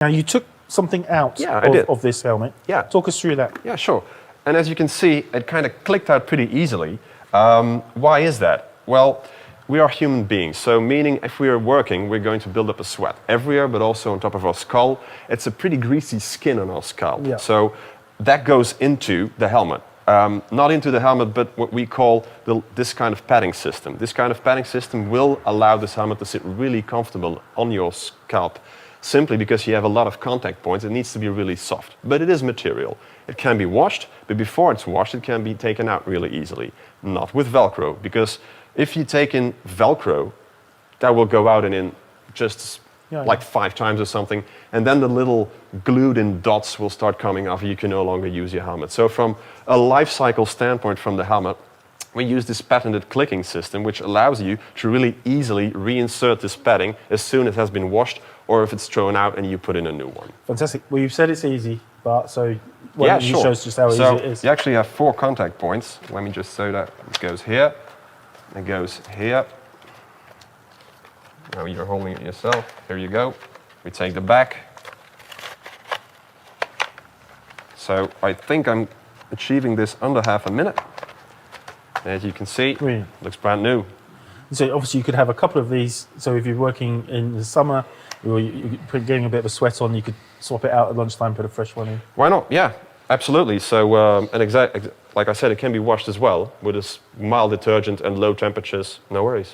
Now, you took something out of this helmet. Yeah. Talk us through that. Yeah, sure. And as you can see, it kind of clicked out pretty easily. Why is that? Well, we are human beings, so meaning if we are working, we're going to build up a sweat everywhere, but also on top of our skull. It's a pretty greasy skin on our skull. Yeah. So that goes into the helmet. Not into the helmet, but what we call this kind of padding system. This kind of padding system will allow this helmet to sit really comfortable on your scalp, simply because you have a lot of contact points. It needs to be really soft, but it is material. It can be washed, but before it's washed, it can be taken out really easily. Not with Velcro, because if you take in Velcro, that will go out and in just like 5 times or something, and then the little glued-in dots will start coming off. You can no longer use your helmet. So from a life cycle standpoint from the helmet, we use this patented clicking system, which allows you to really easily reinsert this padding as soon as it has been washed, or if it's thrown out and you put in a new one. Fantastic. Well, you've said it's easy, but so you show us just how easy it is. You actually have 4 contact points. Let me just show that. It goes here, it goes here. Now you're holding it yourself. Here you go. We take the back. So I think I'm achieving this under half a minute. As you can see, it looks brand new. So obviously you could have a couple of these. So if you're working in the summer, or you're getting a bit of a sweat on, you could swap it out at lunchtime, put a fresh one in. Why not? Yeah, absolutely. So, like I said, it can be washed as well with a mild detergent and low temperatures. No worries.